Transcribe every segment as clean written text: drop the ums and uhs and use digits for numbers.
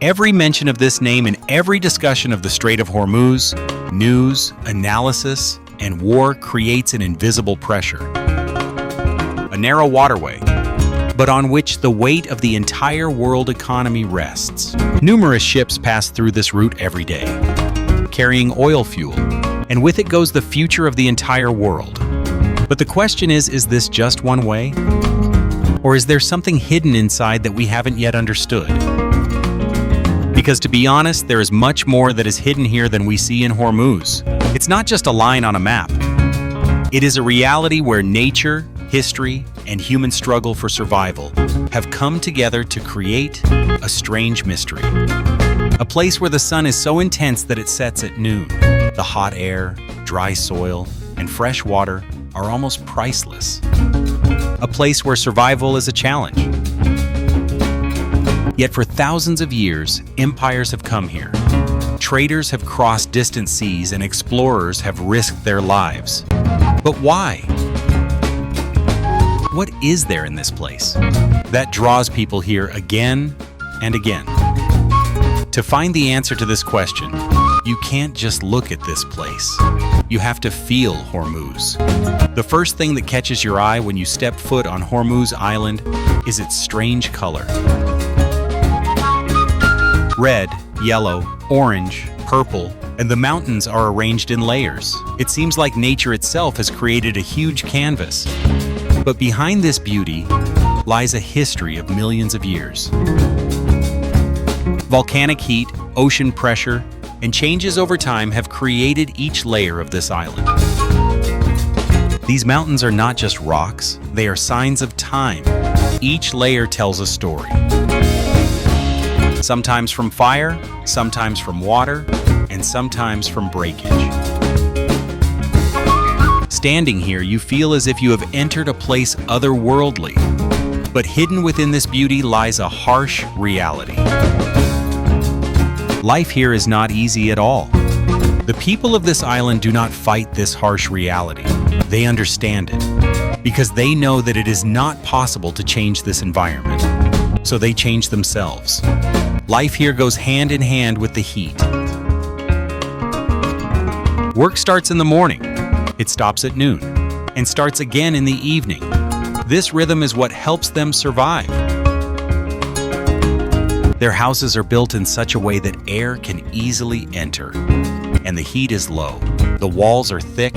Every mention of this name in every discussion of the Strait of Hormuz, news, analysis, and war creates an invisible pressure. A narrow waterway, but on which the weight of the entire world economy rests. Numerous ships pass through this route every day, carrying oil fuel, and with it goes the future of the entire world. But the question is this just one way? Or is there something hidden inside that we haven't yet understood? Because to be honest, there is much more that is hidden here than we see in Hormuz. It's not just a line on a map. It is a reality where nature, history, and human struggle for survival have come together to create a strange mystery. A place where the sun is so intense that it sets at noon. The hot air, dry soil, and fresh water are almost priceless. A place where survival is a challenge. Yet for thousands of years, empires have come here. Traders have crossed distant seas and explorers have risked their lives. But why? What is there in this place that draws people here again and again? To find the answer to this question, you can't just look at this place. You have to feel Hormuz. The first thing that catches your eye when you step foot on Hormuz Island is its strange color. Red, yellow, orange, purple, and the mountains are arranged in layers. It seems like nature itself has created a huge canvas. But behind this beauty lies a history of millions of years. Volcanic heat, ocean pressure, and changes over time have created each layer of this island. These mountains are not just rocks, they are signs of time. Each layer tells a story. Sometimes from fire, sometimes from water, and sometimes from breakage. Standing here, you feel as if you have entered a place otherworldly. But hidden within this beauty lies a harsh reality. Life here is not easy at all. The people of this island do not fight this harsh reality. They understand it, because they know that it is not possible to change this environment. So they change themselves. Life here goes hand in hand with the heat. Work starts in the morning, it stops at noon, and starts again in the evening. This rhythm is what helps them survive. Their houses are built in such a way that air can easily enter, and the heat is low. The walls are thick,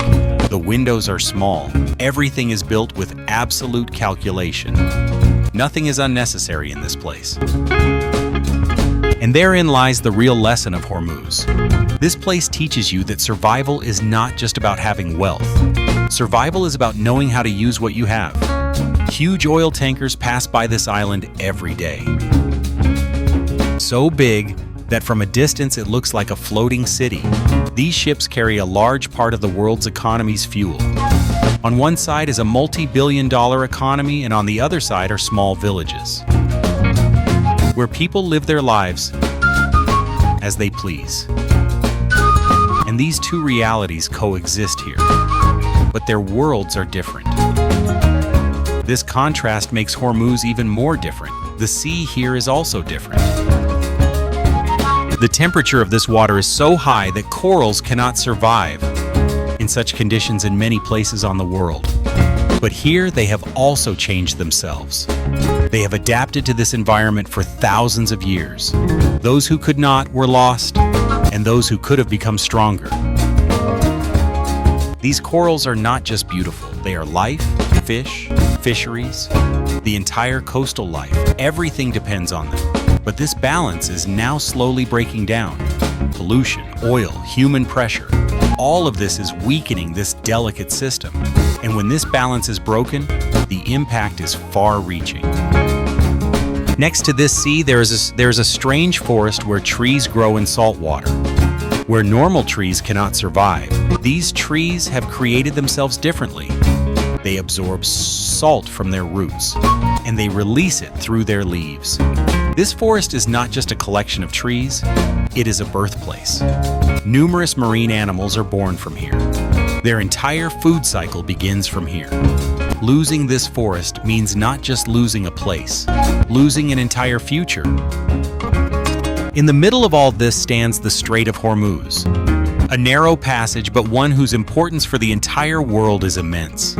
the windows are small. Everything is built with absolute calculation. Nothing is unnecessary in this place. And therein lies the real lesson of Hormuz. This place teaches you that survival is not just about having wealth. Survival is about knowing how to use what you have. Huge oil tankers pass by this island every day. So big that from a distance it looks like a floating city. These ships carry a large part of the world's economy's fuel. On one side is a multi-billion-dollar economy, and on the other side are small villages, where people live their lives as they please. And these two realities coexist here, but their worlds are different. This contrast makes Hormuz even more different. The sea here is also different. The temperature of this water is so high that corals cannot survive in such conditions in many places on the world. But here they have also changed themselves. They have adapted to this environment for thousands of years. Those who could not were lost, and those who could have become stronger. These corals are not just beautiful, they are life, fish, fisheries, the entire coastal life. Everything depends on them. But this balance is now slowly breaking down. Pollution, oil, human pressure, all of this is weakening this delicate system. And when this balance is broken, the impact is far-reaching. Next to this sea, there is a strange forest where trees grow in salt water, where normal trees cannot survive. These trees have created themselves differently. They absorb salt from their roots, and they release it through their leaves. This forest is not just a collection of trees, it is a birthplace. Numerous marine animals are born from here. Their entire food cycle begins from here. Losing this forest means not just losing a place, losing an entire future. In the middle of all this stands the Strait of Hormuz, a narrow passage, but one whose importance for the entire world is immense.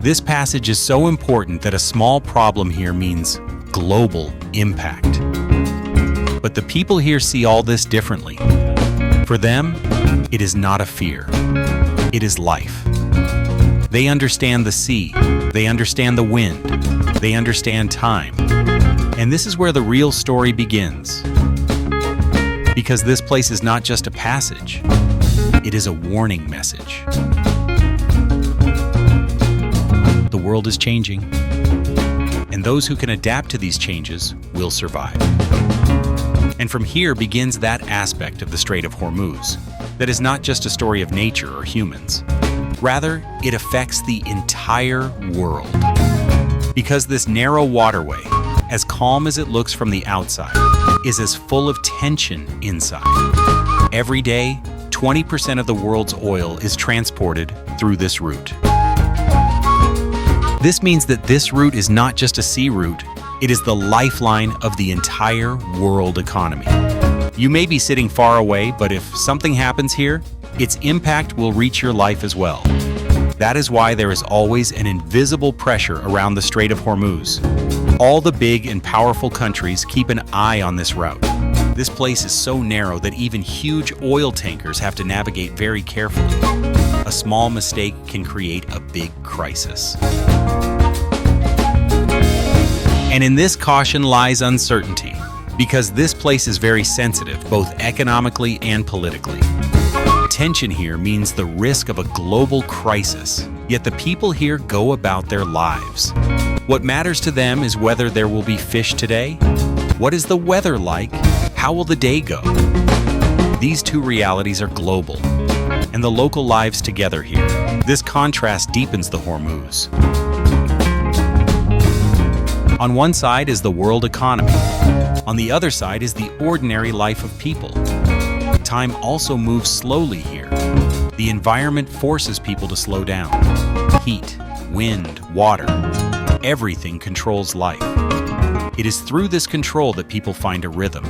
This passage is so important that a small problem here means global impact. But the people here see all this differently. For them, it is not a fear. It is life. They understand the sea. They understand the wind. They understand time. And this is where the real story begins. Because this place is not just a passage. It is a warning message. The world is changing, and those who can adapt to these changes will survive. And from here begins that aspect of the Strait of Hormuz that is not just a story of nature or humans. Rather, it affects the entire world. Because this narrow waterway, as calm as it looks from the outside, is as full of tension inside. Every day, 20% of the world's oil is transported through this route. This means that this route is not just a sea route, it is the lifeline of the entire world economy. You may be sitting far away, but if something happens here, its impact will reach your life as well. That is why there is always an invisible pressure around the Strait of Hormuz. All the big and powerful countries keep an eye on this route. This place is so narrow that even huge oil tankers have to navigate very carefully. A small mistake can create a big crisis. And in this caution lies uncertainty, because this place is very sensitive, both economically and politically. Tension here means the risk of a global crisis, yet the people here go about their lives. What matters to them is whether there will be fish today. What is the weather like? How will the day go? These two realities are global, and the local lives together here. This contrast deepens the Hormuz. On one side is the world economy. On the other side is the ordinary life of people. Time also moves slowly here. The environment forces people to slow down. Heat, wind, water, everything controls life. It is through this control that people find a rhythm.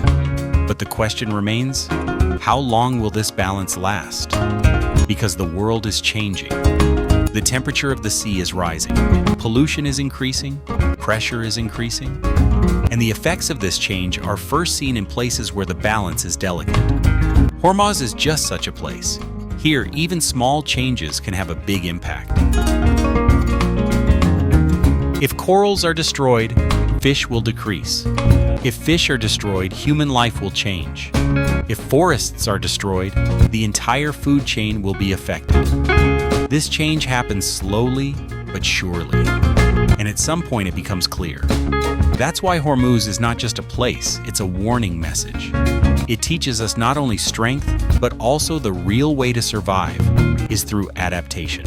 But the question remains, how long will this balance last? Because the world is changing. The temperature of the sea is rising. Pollution is increasing. Pressure is increasing. And the effects of this change are first seen in places where the balance is delicate. Hormuz is just such a place. Here, even small changes can have a big impact. If corals are destroyed, fish will decrease. If fish are destroyed, human life will change. If forests are destroyed, the entire food chain will be affected. This change happens slowly but surely, and at some point it becomes clear. That's why Hormuz is not just a place, it's a warning message. It teaches us not only strength, but also the real way to survive is through adaptation.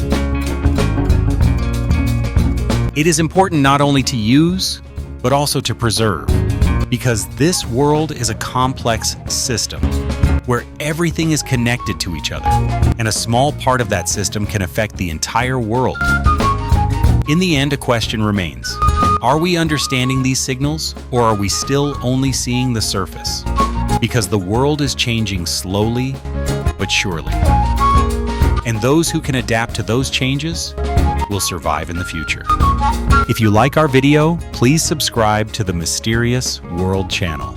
It is important not only to use, but also to preserve, because this world is a complex system where everything is connected to each other, and a small part of that system can affect the entire world. In the end, a question remains. Are we understanding these signals, or are we still only seeing the surface? Because the world is changing slowly, but surely. And those who can adapt to those changes will survive in the future. If you like our video, please subscribe to the Mysterious World channel.